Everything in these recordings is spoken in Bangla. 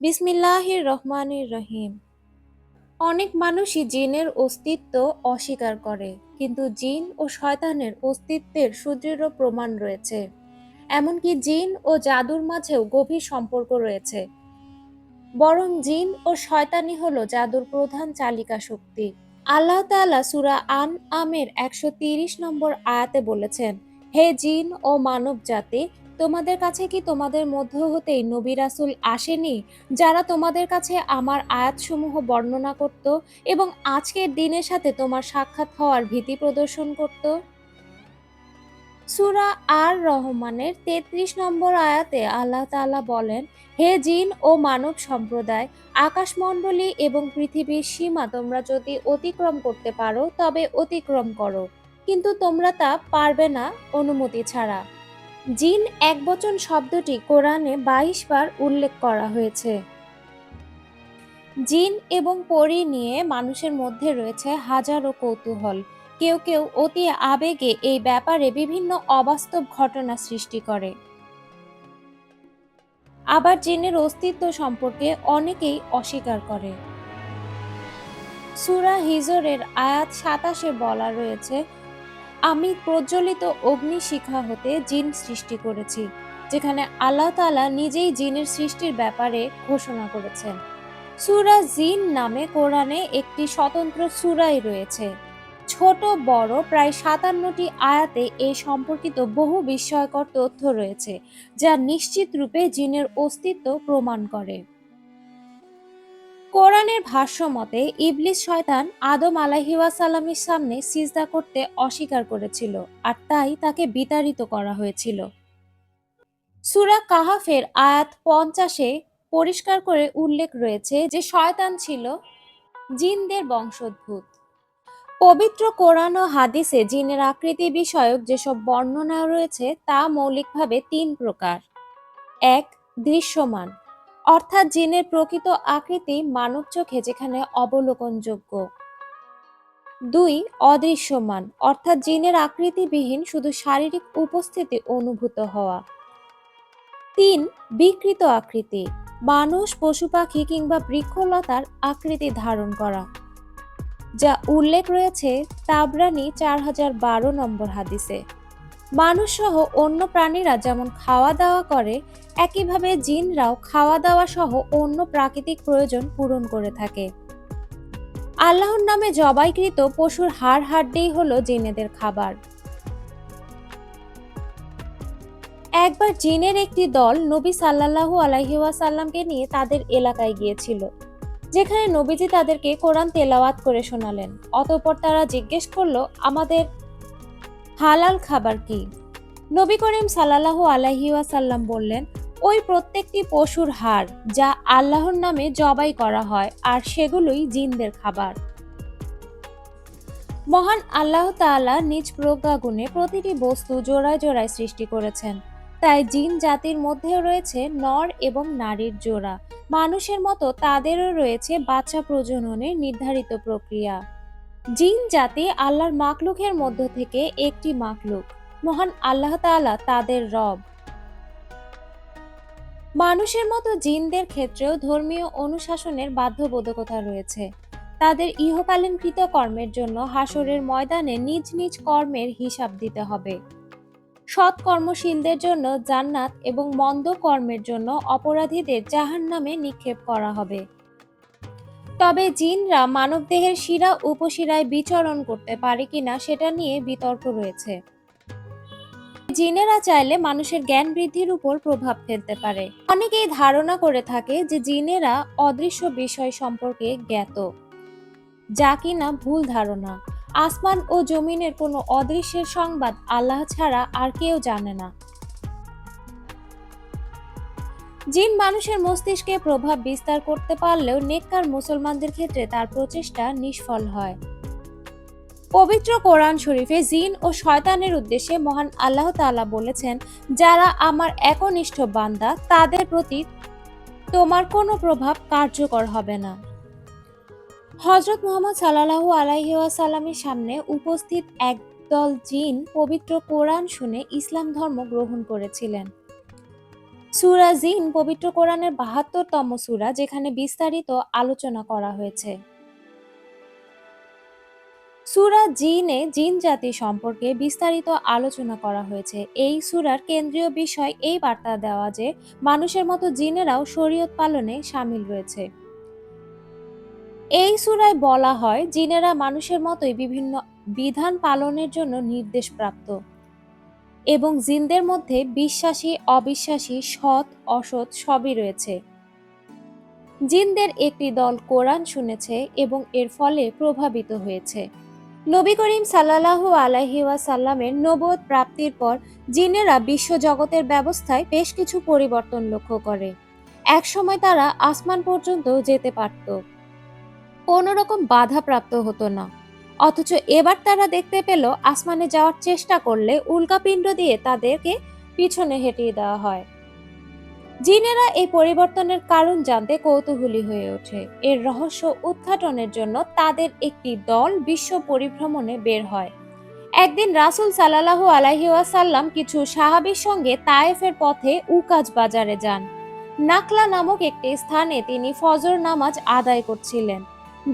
বিসমিল্লাহির রহমানির রহিম। অনেক মানুষই জিনের অস্তিত্ব অস্বীকার করে, কিন্তু জিন ও শয়তানের অস্তিত্বের সুদৃঢ় প্রমাণ রয়েছে। এমনকি জিন ও জাদুর মাঝেও গভীর সম্পর্ক রয়েছে। বরং জিন ও শয়তানি হলো জাদুর প্রধান চালিকা শক্তি। আল্লাহ তাআলা সূরা আমের ১৩০ নম্বর আয়াতে বলেছেন, হে জিন ও মানব জাতি, তোমাদের কাছে কি তোমাদের মধ্য হতেই নবী রাসূল আসেনি, যারা তোমাদের কাছে আমার আয়াতসমূহ বর্ণনা করত এবং আজকের দিনের সাথে তোমার সাক্ষাৎ হওয়ার ভীতি প্রদর্শন করত? সূরা আর রহমানের ৩৩ নম্বর আয়াতে আল্লাহ তাআলা বলেন, হে জিন ও মানব সম্প্রদায়, আকাশমণ্ডলী এবং পৃথিবীর সীমা তোমরা যদি অতিক্রম করতে পারো তবে অতিক্রম করো, কিন্তু তোমরা তা পারবে না অনুমতি ছাড়া। জিন একবচন শব্দটি কোরআনে ২২ বার উল্লেখ করা হয়েছে। জিন এবং পরী নিয়ে মানুষের মধ্যে রয়েছে হাজারো কৌতূহল। কেউ কেউ অতি আবেগে এই ব্যাপারে বিভিন্ন অবাস্তব ঘটনা সৃষ্টি করে। আবার জিনের অস্তিত্ব সম্পর্কে অনেকেই অস্বীকার করে। সূরা হিজরের আয়াত ২৭-এ বলা রয়েছে, আমি প্রজ্বলিত অগ্নিশিখা হতে জিন সৃষ্টি করেছি, যেখানে আল্লাহ তাআলা নিজেই জিনের সৃষ্টির ব্যাপারে ঘোষণা করেছেন। সূরা জিন নামে কোরআনে একটি স্বতন্ত্র সূরাই রয়েছে। ছোট বড় প্রায় ৫৭টি আয়াতে এ সম্পর্কিত বহু বিস্ময়কর তথ্য রয়েছে, যা নিশ্চিত রূপে জিনের অস্তিত্ব প্রমাণ করে। কোরআনের ভাষ্য মতে ইবলিস শয়তান আদম আলাইহিওয়াসাল্লামের সামনে সিজদা করতে অস্বীকার করেছিল, আর তাই তাকে বিতাড়িত করা হয়েছিল। সূরা কাহাফের আয়াত ৫০-এ পরিষ্কার করে উল্লেখ রয়েছে যে শয়তান ছিল জিনদের বংশোদ্ভূত। পবিত্র কোরআন ও হাদিসে জিনের আকৃতি বিষয়ক যেসব বর্ণনা রয়েছে তা মৌলিকভাবে ৩ প্রকার। ১. দৃশ্যমান, অর্থাৎ জিনের প্রকৃত আকৃতি মানব চোখে যেখানে অবলোকনযোগ্য। ২. অদৃশ্যমান, অর্থাৎ জিনের আকৃতিবিহীন শুধু শারীরিক উপস্থিতি অনুভূত হওয়া। ৩. বিকৃত আকৃতি, মানুষ, পশু পাখি কিংবা বৃক্ষলতার আকৃতি ধারণ করা, যা উল্লেখ রয়েছে তাবরানী ৪০১২ নম্বর হাদিসে। মানুষ সহ অন্য প্রাণীরা যেমন খাওয়া দাওয়া করে, একইভাবে জিনরাও খাওয়া দাওয়া সহ অন্য প্রাকৃতিক প্রয়োজন পূরণ করে থাকে। আল্লাহর নামে জবাইকৃত পশুর হাড় হাড্ডিই হলো জিনেদের খাবার। একবার জিনের একটি দল নবী সাল্লাল্লাহু আলাইহি ওয়াসাল্লামকে নিয়ে তাদের এলাকায় গিয়েছিল, যেখানে নবীজি তাদেরকে কোরআন তেলাওয়াত করে শোনালেন। অতঃপর তারা জিজ্ঞেস করলো, আমাদের হালাল খাবার কি? নবী করিম সাল্লাল্লাহু আলাইহি ওয়াসাল্লাম বললেন, ওই প্রত্যেকটি পশুর হাড় যা আল্লাহর নামে জবাই করা হয়, আর সেগুলোই জিনদের খাবার। মহান আল্লাহ তাআলা নিজ প্রজ্ঞাগুণে প্রতিটি বস্তু জোড়ায় জোড়ায় সৃষ্টি করেছেন। তাই জিন জাতির মধ্যেও রয়েছে নর এবং নারীর জোড়া। মানুষের মতো তাদেরও রয়েছে বাচ্চা প্রজননের নির্ধারিত প্রক্রিয়া। জিন জাতি আল্লাহর মাখলুকের মধ্য থেকে একটি মাখলুক। মহান আল্লাহ তাআলা তাদের রব। মানুষের মতো জিনদের ক্ষেত্রেও ধর্মীয় অনুশাসনের বাধ্যবাধকতা রয়েছে। তাদের ইহকালীন কৃতকর্মের জন্য হাসরের ময়দানে নিজ নিজ কর্মের হিসাব দিতে হবে। সৎ কর্মশীলদের জন্য জান্নাত এবং মন্দ কর্মের জন্য অপরাধীদের জাহান্নামে নিক্ষেপ করা হবে। তবে জিনরা মানবদেহের শিরা উপশিরায় বিচরণ করতে পারে কিনা সেটা নিয়ে বিতর্ক রয়েছে। জিনেরা চাইলে মানুষের জ্ঞান বৃদ্ধির উপর প্রভাব ফেলতে পারে। অনেকেই ধারণা করে থাকে যে জিনেরা অদৃশ্য বিষয় সম্পর্কে জ্ঞাত, যা কিনা ভুল ধারণা। আসমান ও জমিনের কোনো অদৃশ্যের সংবাদ আল্লাহ ছাড়া আর কেউ জানে না। জিন মানুষের মস্তিষ্কে প্রভাব বিস্তার করতে পারলেও নেককার মুসলমানদের ক্ষেত্রে তার প্রচেষ্টা নিষ্ফল হয়। পবিত্র কোরআন শরীফে জিন ও শয়তানের উদ্দেশ্যে মহান আল্লাহ তাআলা বলেছেন, যারা আমার একনিষ্ঠ বান্দা তাদের প্রতি তোমার কোনো প্রভাব কার্যকর হবে না। হযরত মুহাম্মদ সাল্লাল্লাহু আলাইহি ওয়াসাল্লামের সামনে উপস্থিত একদল জিন পবিত্র কোরআন শুনে ইসলাম ধর্ম গ্রহণ করেছিলেন। সূরা জিন পবিত্র কোরআনের ৭২তম সূরা, যেখানে বিস্তারিত আলোচনা করা হয়েছে। সূরা জিনে জিন জাতি সম্পর্কে বিস্তারিত আলোচনা করা হয়েছে। এই সূরার কেন্দ্রীয় বিষয় এই বার্তা দেওয়া যে মানুষের মতো জিনেরাও শরীয়ত পালনে শামিল রয়েছে। এই সূরায় বলা হয় জিনেরা মানুষের মতোই বিভিন্ন বিধান পালনের জন্য নির্দেশপ্রাপ্ত এবং জিনদের মধ্যে বিশ্বাসী, অবিশ্বাসী, সৎ, অসৎ সবই রয়েছে। জিনদের একটি দল কোরআন শুনেছে এবং এর ফলে প্রভাবিত হয়েছে। নবী করিম সাল্লাল্লাহু আলাইহি ওয়াসাল্লামের নবুয়ত প্রাপ্তির পর জিনেরা বিশ্বজগতের ব্যবস্থায় বেশ কিছু পরিবর্তন লক্ষ্য করে। একসময় তারা আসমান পর্যন্ত যেতে পারত, কোনো রকম বাধাপ্রাপ্ত হতো না। অথচ এবার তারা দেখতে পেল আসমানে যাওয়ার চেষ্টা করলে উল্কাপিণ্ড দিয়ে তাদেরকে পিছনে হটিয়ে দেওয়া হয়। জিনেরা এই পরিবর্তনের কারণ জানতে কৌতূহলী হয়ে ওঠে। এর রহস্য উদ্ঘাটনের জন্য তাদের একটি দল বিশ্ব পরিভ্রমণে বের হয়। একদিন রাসূল সাল্লাল্লাহু আলাইহি ওয়াসাল্লাম কিছু সাহাবীর সঙ্গে তায়েফের পথে উকাজ বাজারে যান। নাকলা নামক একটি স্থানে তিনি ফজর নামাজ আদায় করছিলেন।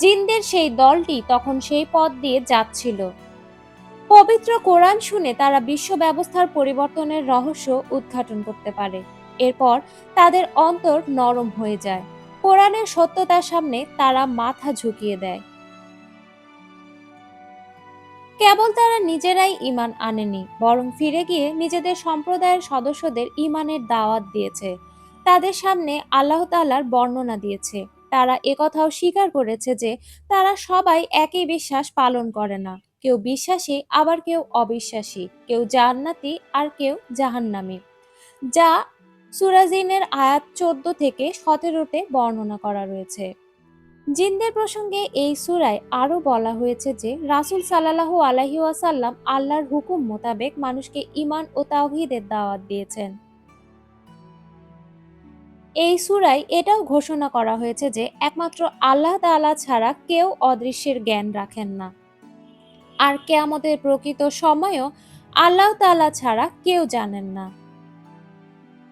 জিনদের সেই দলটি তখন সেই পথ দিয়ে যাচ্ছিল। পবিত্র কোরআন শুনে তারা বিশ্ব ব্যবস্থার পরিবর্তনের রহস্য উদ্ঘাটন করতে পারে। এরপর তাদের অন্তর নরম হয়ে যায়। কোরআনের সত্যতার সামনে তারা মাথা ঝুঁকিয়ে দেয়। কেবল তারা নিজেরাই ঈমান আনেনি, বরং ফিরে গিয়ে নিজেদের সম্প্রদায়ের সদস্যদের ঈমানের দাওয়াত দিয়েছে। তাদের সামনে আল্লাহ তাআলার বর্ণনা দিয়েছে। তারা একথাও স্বীকার করেছে যে তারা সবাই একই বিশ্বাস পালন করে না। কেউ বিশ্বাসী, আবার কেউ অবিশ্বাসী, কেউ জান্নাতি আর কেউ জাহান্নামী, যা সূরা জিনের আয়াত ১৪ থেকে ১৭-তে বর্ণনা করা রয়েছে। জিনদের প্রসঙ্গে এই সূরায় আরো বলা হয়েছে যে রাসূল সাল্লাল্লাহু আলাইহি ওয়াসাল্লাম আল্লাহর হুকুম মোতাবেক মানুষকে ঈমান ও তাওহীদের দাওয়াত দিয়েছেন। এই সূরায় এটাও ঘোষণা করা হয়েছে যে একমাত্র আল্লাহ তাআলা ছাড়া কেউ অদৃশ্যের জ্ঞান রাখেন না, আর কিয়ামতের প্রকৃত সময়ও আল্লাহ তাআলা ছাড়া কেউ জানেন না,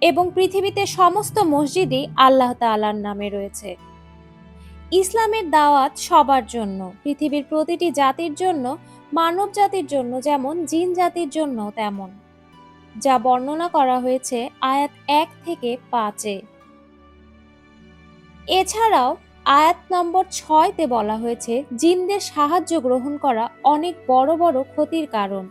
এবং পৃথিবীতে সমস্ত মসজিদই আল্লাহ তাআলার নামে রয়েছে। ইসলামের দাওয়াত সবার জন্য, পৃথিবীর প্রতিটি জাতির জন্য, মানব জাতির জন্য যেমন জিন জাতির জন্য তেমন, যা বর্ণনা করা হয়েছে আয়াত ১ থেকে ৫-এ। এছাড়াও আয়াত নম্বর ৬-তে বলা হয়েছে জিনদের সাহায্য গ্রহণ করা অনেক বড় বড় ক্ষতির কারণ।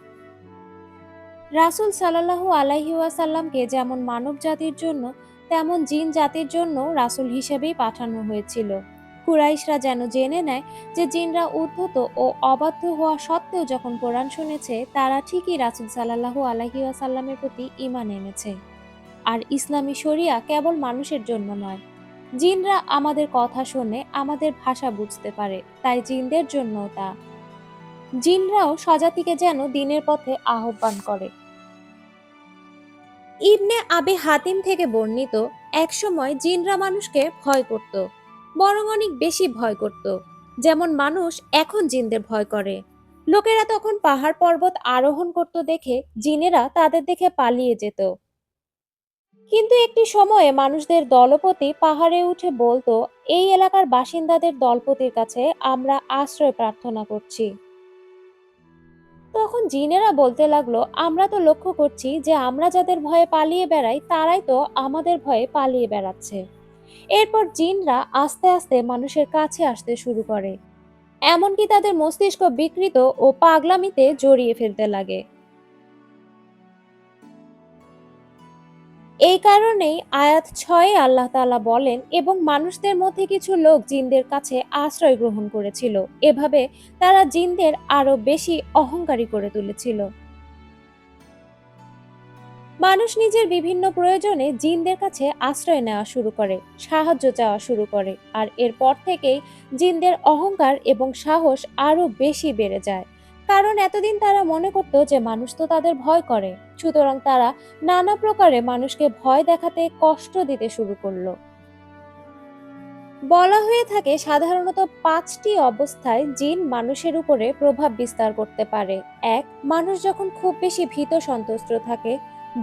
রাসূল সাল্লাল্লাহু আলাইহি ওয়াসাল্লামকে যেমন মানব জাতির জন্য তেমন জিন জাতির জন্য রাসূল হিসেবেই পাঠানো হয়েছিল। কুরাইশরা যেন জেনে নেয় যে জিনরা উদ্ধত ও অবাধ্য হওয়া সত্ত্বেও যখন কোরআন শুনেছে, তারা ঠিকই রাসূল সাল্লাল্লাহু আলাইহি ওয়াসাল্লামের প্রতি ঈমান এনেছে। আর ইসলামী শরিয়া কেবল মানুষের জন্য নয়। জিনরা আমাদের কথা শোনে, আমাদের ভাষা বুঝতে পারে, তাই জিনদের জন্যও তা। জিনরাও স্বজাতিকে যেন দ্বীনের পথে আহ্বান করে। ইবনে আবি হাতিম থেকে বর্ণিত, একসময় জিনরা মানুষকে ভয় করত, বরং অনেক বেশি ভয় করত, যেমন মানুষ এখন জিনদের ভয় করে। লোকেরা তখন পাহাড় পর্বত আরোহণ করত দেখে জিনেরা তাদের দেখে পালিয়ে যেত। কিন্তু একটি সময়ে মানুষদের দলপতি পাহাড়ে উঠে বলতো, এই এলাকার বাসিন্দাদের দলপতির কাছে আমরা আশ্রয় প্রার্থনা করছি। তখন জিনেরা বলতে লাগলো, আমরা তো লক্ষ্য করছি যে আমরা যাদের ভয়ে পালিয়ে বেড়াই তারাই তো আমাদের ভয়ে পালিয়ে বেড়াচ্ছে। এরপর জিনরা আস্তে আস্তে মানুষের কাছে আসতে শুরু করে, এমনকি তাদের মস্তিষ্ক বিকৃত ও পাগলামিতে জড়িয়ে ফেলতে লাগে। এই কারণেই আয়াত ৬-এ আল্লাহ তাআলা বলেন, এবং মানুষদের মধ্যে কিছু লোক জিনদের কাছে আশ্রয় গ্রহণ করেছিল। এভাবে তারা জিনদের আরো বেশি অহংকারী করে তুলেছিল। মানুষ নিজের বিভিন্ন প্রয়োজনে জিনদের কাছে আশ্রয় নেওয়া শুরু করে, সাহায্য চাওয়া শুরু করে, আর এরপর থেকেই জিনদের অহংকার এবং সাহস আরো বেশি বেড়ে যায়। কারণ এতদিন তারা মনে করত যে মানুষ তো তাদের ভয় করে, সুতরাং তারা নানা প্রকারে মানুষকে ভয় দেখাতে, কষ্ট দিতে শুরু করলো। বলা হয়ে থাকে সাধারণত ৫টি অবস্থায় জিন মানুষের উপরে প্রভাব বিস্তার করতে পারে। ১. মানুষ যখন খুব বেশি ভীত সন্ত্রস্ত থাকে।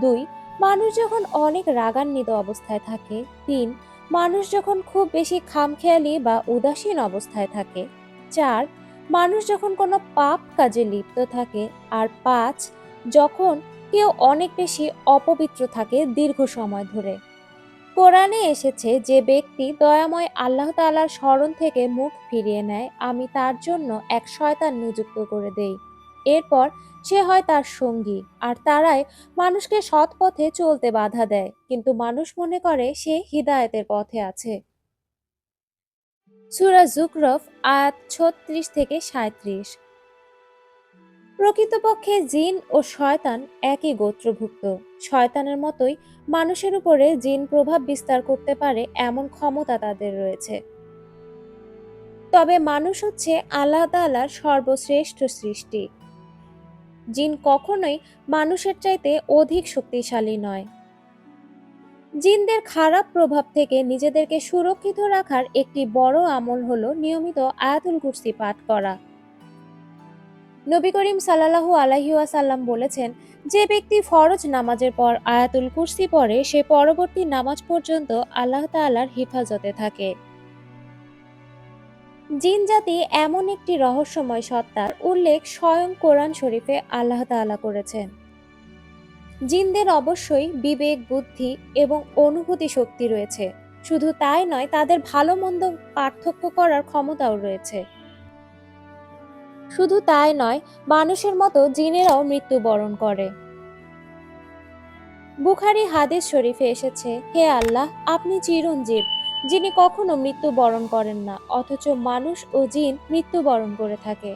২. মানুষ যখন অনেক রাগান্বিত অবস্থায় থাকে। ৩. মানুষ যখন খুব বেশি খামখেয়ালি বা উদাসীন অবস্থায় থাকে। ৪. মানুষ যখন কোনো পাপ কাজে লিপ্ত থাকে। আর ৫. যখন কেউ অনেক বেশি অপবিত্র থাকে দীর্ঘ সময় ধরে। কোরআনে এসেছে, যে ব্যক্তি দয়াময় আল্লাহ তাআলার স্মরণ থেকে মুখ ফিরিয়ে নেয়, আমি তার জন্য এক শয়তান নিযুক্ত করে দেই। এরপর সে হয় তার সঙ্গী, আর তারাই মানুষকে সৎ পথে চলতে বাধা দেয়, কিন্তু মানুষ মনে করে সে হিদায়াতের পথে আছে। সূরা যুখরুফ আয়াত ৩৬ থেকে ৩৭। প্রকৃতপক্ষে জিন ও শয়তান একই গোত্রভুক্ত। শয়তানের মতোই মানুষের উপরে জিন প্রভাব বিস্তার করতে পারে এমন ক্ষমতা তাদের রয়েছে। তবে মানুষ হচ্ছে আল্লাহ তাআলার সর্বশ্রেষ্ঠ সৃষ্টি। জিন কখনোই মানুষের চাইতে অধিক শক্তিশালী নয়। জিনদের খারাপ প্রভাব থেকে নিজেদেরকে সুরক্ষিত রাখার একটি বড় আমল হলো নিয়মিত আয়াতুল কুরসি পাঠ করা। নবী করিম সাল্লাল্লাহু আলাইহি ওয়াসাল্লাম বলেছেন, যে ব্যক্তি ফরজ নামাজের পর আয়াতুল কুরসি পড়ে সে পরবর্তী নামাজ পর্যন্ত আল্লাহ তাআলার হিফাজতে থাকে। জিন জাতি এমন একটি রহস্যময় সত্তার উল্লেখ স্বয়ং কোরআন শরীফে আল্লাহ তাআলা করেছেন। জিনদের অবশ্যই বিবেক, বুদ্ধি এবং অনুভূতি শক্তি রয়েছে। শুধু তাই নয়, তাদের ভালো মন্দ পার্থক্য করার ক্ষমতাও রয়েছে। শুধু তাই নয়, মানুষের মতো জিনেরাও মৃত্যুবরণ করে। বুখারী হাদিস শরীফে এসেছে, হে আল্লাহ, আপনি চিরঞ্জীব, যিনি কখনো মৃত্যুবরণ করেন না, অথচ মানুষ ও জিন মৃত্যুবরণ করে থাকে।